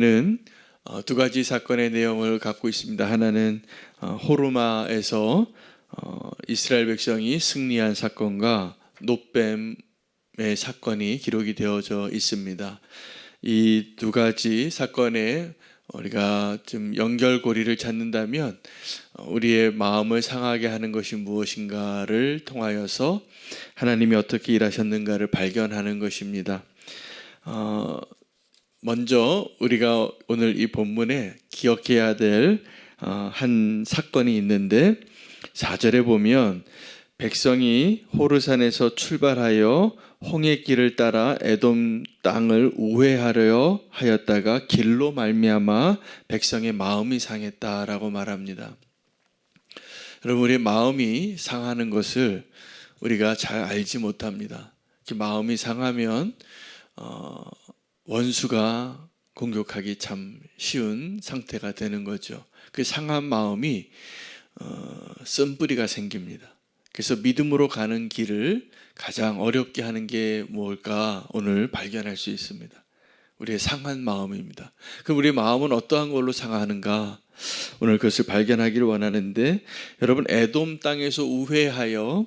는 두 가지 사건의 내용을 갖고 있습니다. 하나는 호르마에서 이스라엘 백성이 승리한 사건과 놋뱀의 사건이 기록이 되어져 있습니다. 이 두 가지 사건에 우리가 좀 연결고리를 찾는다면 우리의 마음을 상하게 하는 것이 무엇인가를 통하여서 하나님이 어떻게 일하셨는가를 발견하는 것입니다. 먼저 우리가 오늘 이 본문에 기억해야 될 한 사건이 있는데 4절에 보면 백성이 호르산에서 출발하여 홍해 길을 따라 에돔 땅을 우회하려 하였다가 길로 말미암아 백성의 마음이 상했다라고 말합니다. 여러분, 우리의 마음이 상하는 것을 우리가 잘 알지 못합니다. 마음이 상하면 원수가 공격하기 참 쉬운 상태가 되는 거죠. 그 상한 마음이 쓴뿌리가 생깁니다. 그래서 믿음으로 가는 길을 가장 어렵게 하는 게 뭘까 오늘 발견할 수 있습니다. 우리의 상한 마음입니다. 그럼 우리의 마음은 어떠한 걸로 상하는가? 오늘 그것을 발견하기를 원하는데, 여러분, 에돔 땅에서 우회하여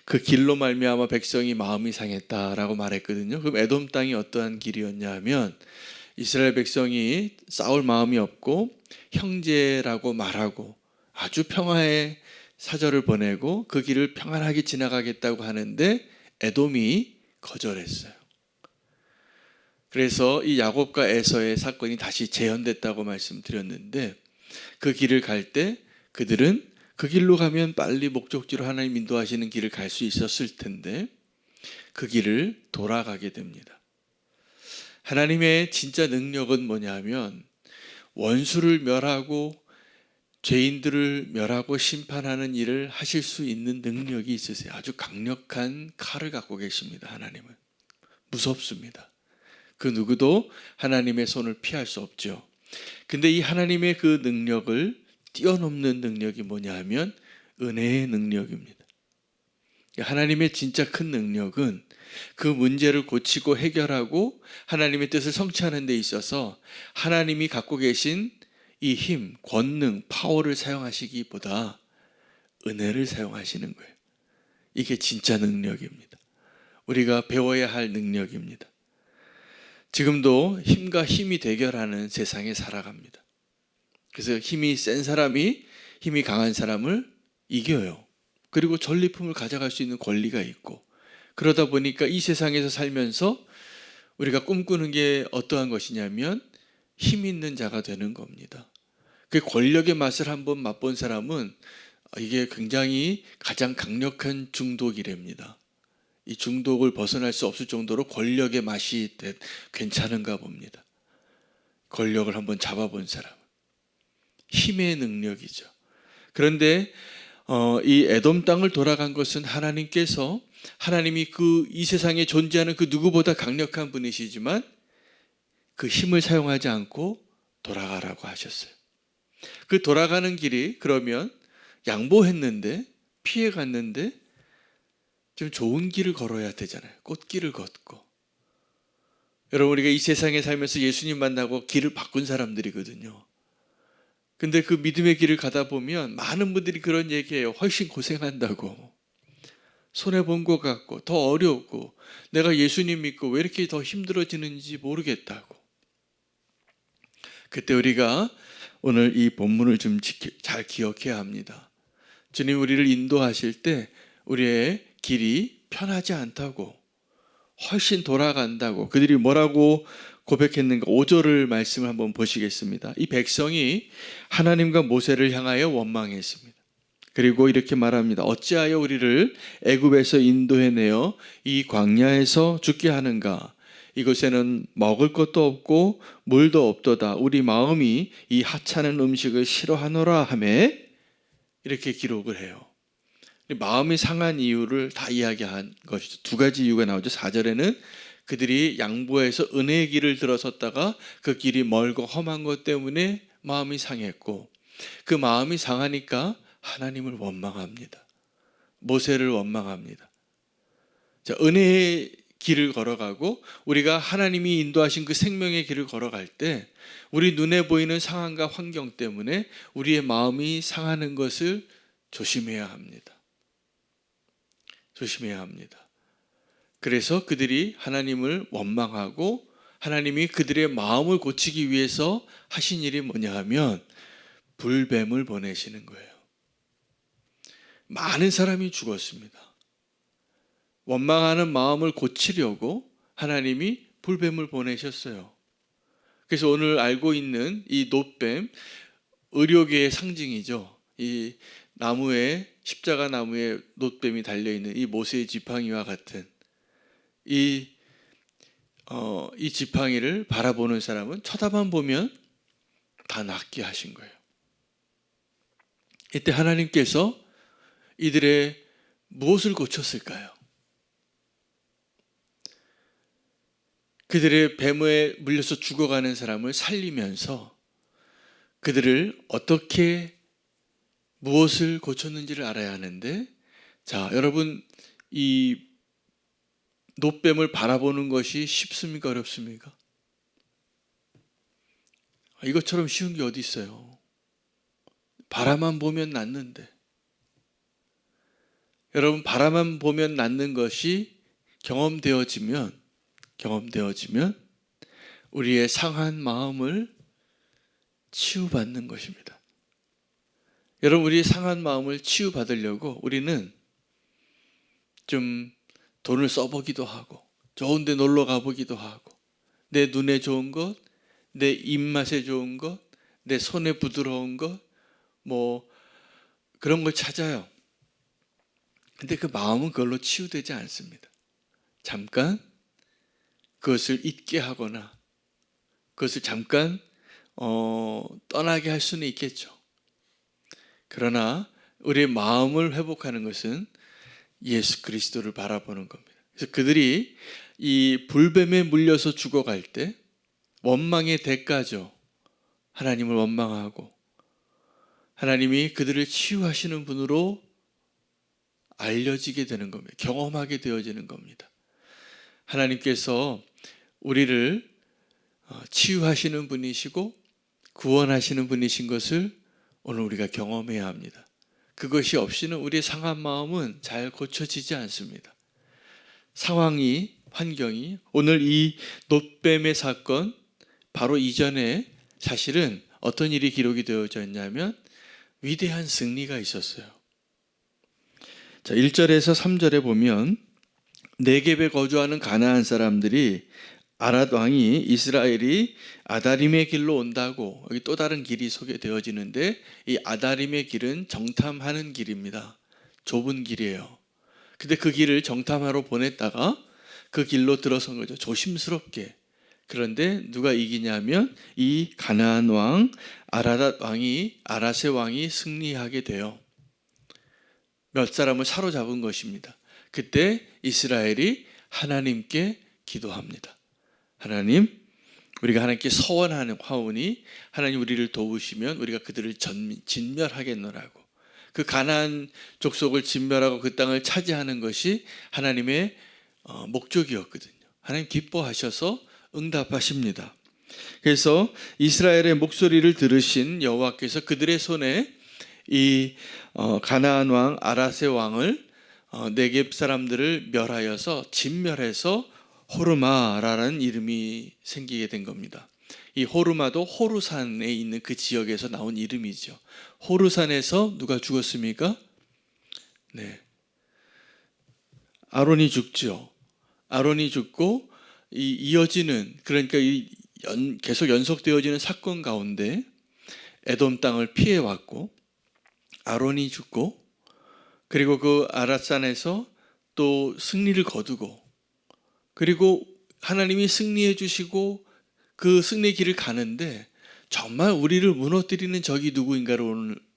그 길로 말미암아 백성이 마음이 상했다라고 말했거든요. 그럼 에돔 땅이 어떠한 길이었냐 하면 이스라엘 백성이 싸울 마음이 없고 형제라고 말하고 아주 평화의 사절을 보내고 그 길을 평안하게 지나가겠다고 하는데 에돔이 거절했어요. 그래서 이 야곱과 에서의 사건이 다시 재현됐다고 말씀드렸는데, 그 길을 갈 때 그들은 그 길로 가면 빨리 목적지로 하나님 인도하시는 길을 갈 수 있었을 텐데 그 길을 돌아가게 됩니다. 하나님의 진짜 능력은 뭐냐면 원수를 멸하고 죄인들을 멸하고 심판하는 일을 하실 수 있는 능력이 있으세요. 아주 강력한 칼을 갖고 계십니다. 하나님은 무섭습니다. 그 누구도 하나님의 손을 피할 수 없죠. 근데 이 하나님의 그 능력을 뛰어넘는 능력이 뭐냐 하면 은혜의 능력입니다. 하나님의 진짜 큰 능력은 그 문제를 고치고 해결하고 하나님의 뜻을 성취하는 데 있어서 하나님이 갖고 계신 이 힘, 권능, 파워를 사용하시기보다 은혜를 사용하시는 거예요. 이게 진짜 능력입니다. 우리가 배워야 할 능력입니다. 지금도 힘과 힘이 대결하는 세상에 살아갑니다. 그래서 힘이 센 사람이 힘이 강한 사람을 이겨요. 그리고 전리품을 가져갈 수 있는 권리가 있고, 그러다 보니까 이 세상에서 살면서 우리가 꿈꾸는 게 어떠한 것이냐면 힘 있는 자가 되는 겁니다. 그 권력의 맛을 한번 맛본 사람은 이게 굉장히 가장 강력한 중독이랍니다. 이 중독을 벗어날 수 없을 정도로 권력의 맛이 괜찮은가 봅니다. 권력을 한번 잡아본 사람. 힘의 능력이죠. 그런데 이 에돔 땅을 돌아간 것은 하나님께서, 하나님이 이 세상에 존재하는 그 누구보다 강력한 분이시지만 그 힘을 사용하지 않고 돌아가라고 하셨어요. 그 돌아가는 길이 그러면 양보했는데, 피해갔는데 좀 좋은 길을 걸어야 되잖아요. 꽃길을 걷고. 여러분, 우리가 이 세상에 살면서 예수님 만나고 길을 바꾼 사람들이거든요. 근데 그 믿음의 길을 가다 보면 많은 분들이 그런 얘기해요. 훨씬 고생한다고. 손해본 것 같고 더 어렵고 내가 예수님 믿고 왜 이렇게 더 힘들어지는지 모르겠다고. 그때 우리가 오늘 이 본문을 좀 잘 기억해야 합니다. 주님 우리를 인도하실 때 우리의 길이 편하지 않다고, 훨씬 돌아간다고. 그들이 뭐라고 고백했는가? 5절을 말씀을 한번 보시겠습니다. 이 백성이 하나님과 모세를 향하여 원망했습니다. 그리고 이렇게 말합니다. 어찌하여 우리를 애굽에서 인도해내어 이 광야에서 죽게 하는가? 이곳에는 먹을 것도 없고 물도 없도다. 우리 마음이 이 하찮은 음식을 싫어하노라 하며, 이렇게 기록을 해요. 마음이 상한 이유를 다 이야기한 것이죠. 두 가지 이유가 나오죠. 4절에는 그들이 양보해서 은혜의 길을 들어섰다가 그 길이 멀고 험한 것 때문에 마음이 상했고, 그 마음이 상하니까 하나님을 원망합니다. 모세를 원망합니다. 자, 은혜의 길을 걸어가고 우리가 하나님이 인도하신 그 생명의 길을 걸어갈 때 우리 눈에 보이는 상황과 환경 때문에 우리의 마음이 상하는 것을 조심해야 합니다. 조심해야 합니다. 그래서 그들이 하나님을 원망하고 하나님이 그들의 마음을 고치기 위해서 하신 일이 뭐냐 하면 불뱀을 보내시는 거예요. 많은 사람이 죽었습니다. 원망하는 마음을 고치려고 하나님이 불뱀을 보내셨어요. 그래서 오늘 알고 있는 이 놋뱀, 의료계의 상징이죠. 이 나무에, 십자가 나무에 놋뱀이 달려있는 이 모세의 지팡이와 같은 이 지팡이를 바라보는 사람은 쳐다만 보면 다 낫게 하신 거예요. 이때 하나님께서 이들의 무엇을 고쳤을까요? 그들의 뱀에 물려서 죽어가는 사람을 살리면서 그들을 어떻게 무엇을 고쳤는지를 알아야 하는데, 자, 여러분, 이 놋뱀을 바라보는 것이 쉽습니까? 어렵습니까? 이것처럼 쉬운 게 어디 있어요? 바라만 보면 낫는데. 여러분, 바라만 보면 낫는 것이 경험되어지면 우리의 상한 마음을 치유받는 것입니다. 여러분, 우리의 상한 마음을 치유받으려고 우리는 좀 돈을 써보기도 하고 좋은 데 놀러 가보기도 하고 내 눈에 좋은 것, 내 입맛에 좋은 것, 내 손에 부드러운 것, 뭐 그런 걸 찾아요. 근데 그 마음은 그걸로 치유되지 않습니다. 잠깐 그것을 잊게 하거나 그것을 잠깐 떠나게 할 수는 있겠죠. 그러나 우리의 마음을 회복하는 것은 예수 그리스도를 바라보는 겁니다. 그래서 그들이 이 불뱀에 물려서 죽어갈 때 원망의 대가죠. 하나님을 원망하고 하나님이 그들을 치유하시는 분으로 알려지게 되는 겁니다. 경험하게 되어지는 겁니다. 하나님께서 우리를 치유하시는 분이시고 구원하시는 분이신 것을 오늘 우리가 경험해야 합니다. 그것이 없이는 우리의 상한 마음은 잘 고쳐지지 않습니다. 상황이, 환경이, 오늘 이 놋뱀의 사건 바로 이전에 사실은 어떤 일이 기록이 되어져 있냐면 위대한 승리가 있었어요. 자, 1절에서 3절에 보면 네겝에 거주하는 가나안 사람들이 아랏 왕이 이스라엘이 아다림의 길로 온다고, 여기 또 다른 길이 소개되어지는데 이 아다림의 길은 정탐하는 길입니다. 좁은 길이에요. 근데 그 길을 정탐하러 보냈다가 그 길로 들어선 거죠. 조심스럽게. 그런데 누가 이기냐면 이 가나안 왕 아랏의 왕이 승리하게 돼요. 몇 사람을 사로잡은 것입니다. 그때 이스라엘이 하나님께 기도합니다. 하나님, 우리가 하나님께 서원하오니 하나님 우리를 도우시면 우리가 그들을 진멸하겠노라고. 그 가나안 족속을 진멸하고 그 땅을 차지하는 것이 하나님의 목적이었거든요. 하나님 기뻐하셔서 응답하십니다. 그래서 이스라엘의 목소리를 들으신 여호와께서 그들의 손에 이 가나안 왕 아랏의 왕을 네겝 사람들을 멸하여서 진멸해서 호르마라는 이름이 생기게 된 겁니다. 이 호르마도 호루산에 있는 그 지역에서 나온 이름이죠. 호루산에서 누가 죽었습니까? 네, 아론이 죽죠. 아론이 죽고 이어지는, 그러니까 계속 연속되어지는 사건 가운데 에돔 땅을 피해왔고 아론이 죽고 그리고 그 아랏산에서 또 승리를 거두고 그리고 하나님이 승리해 주시고 그 승리의 길을 가는데 정말 우리를 무너뜨리는 적이 누구인가를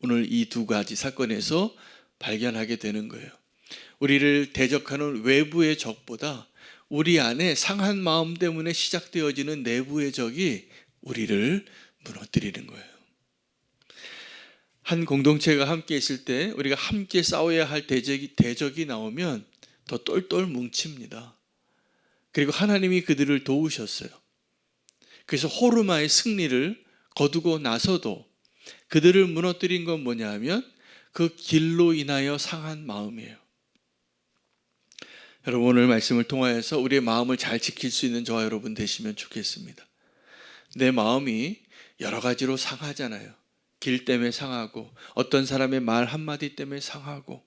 오늘 이 두 가지 사건에서 발견하게 되는 거예요. 우리를 대적하는 외부의 적보다 우리 안에 상한 마음 때문에 시작되어지는 내부의 적이 우리를 무너뜨리는 거예요. 한 공동체가 함께 있을 때 우리가 함께 싸워야 할 대적이 나오면 더 똘똘 뭉칩니다. 그리고 하나님이 그들을 도우셨어요. 그래서 호르마의 승리를 거두고 나서도 그들을 무너뜨린 건 뭐냐 하면 그 길로 인하여 상한 마음이에요. 여러분, 오늘 말씀을 통하여서 우리의 마음을 잘 지킬 수 있는 저와 여러분 되시면 좋겠습니다. 내 마음이 여러 가지로 상하잖아요. 길 때문에 상하고, 어떤 사람의 말 한마디 때문에 상하고,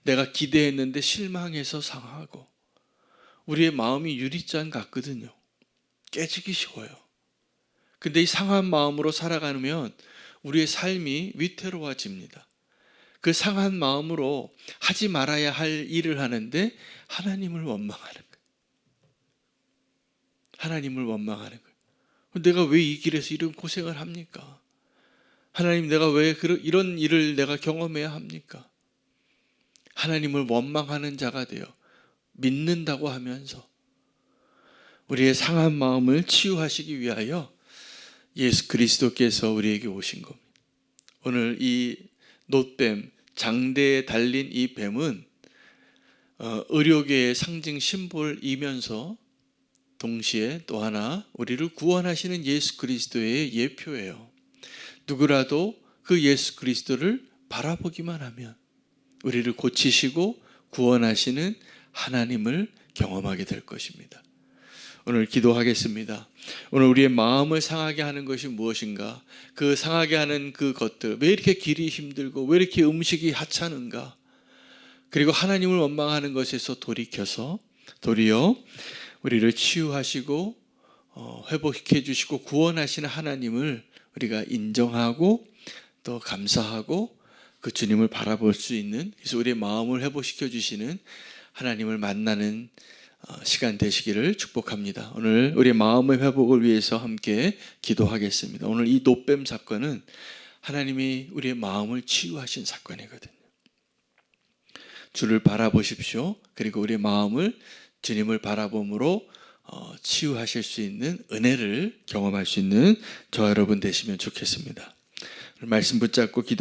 내가 기대했는데 실망해서 상하고, 우리의 마음이 유리잔 같거든요. 깨지기 쉬워요. 근데 이 상한 마음으로 살아가면 우리의 삶이 위태로워집니다. 그 상한 마음으로 하지 말아야 할 일을 하는데 하나님을 원망하는 거예요. 하나님을 원망하는 거예요. 내가 왜 이 길에서 이런 고생을 합니까? 하나님, 내가 왜 이런 일을 내가 경험해야 합니까? 하나님을 원망하는 자가 되어 믿는다고 하면서 우리의 상한 마음을 치유하시기 위하여 예수 그리스도께서 우리에게 오신 겁니다. 오늘 이 놋뱀, 장대에 달린 이 뱀은 의료계의 상징 심볼이면서 동시에 또 하나 우리를 구원하시는 예수 그리스도의 예표예요. 누구라도 그 예수 그리스도를 바라보기만 하면 우리를 고치시고 구원하시는 하나님을 경험하게 될 것입니다. 오늘 기도하겠습니다. 오늘 우리의 마음을 상하게 하는 것이 무엇인가? 그 상하게 하는 그 것들, 왜 이렇게 길이 힘들고 왜 이렇게 음식이 하찮은가? 그리고 하나님을 원망하는 것에서 돌이켜서 도리어 우리를 치유하시고 회복시켜 주시고 구원하시는 하나님을 우리가 인정하고 또 감사하고 그 주님을 바라볼 수 있는, 그래서 우리의 마음을 회복시켜 주시는 하나님을 만나는 시간 되시기를 축복합니다. 오늘 우리의 마음의 회복을 위해서 함께 기도하겠습니다. 오늘 이 놋뱀 사건은 하나님이 우리의 마음을 치유하신 사건이거든요. 주를 바라보십시오. 그리고 우리의 마음을 주님을 바라봄으로 치유하실 수 있는 은혜를 경험할 수 있는 저와 여러분 되시면 좋겠습니다. 말씀 붙잡고 기도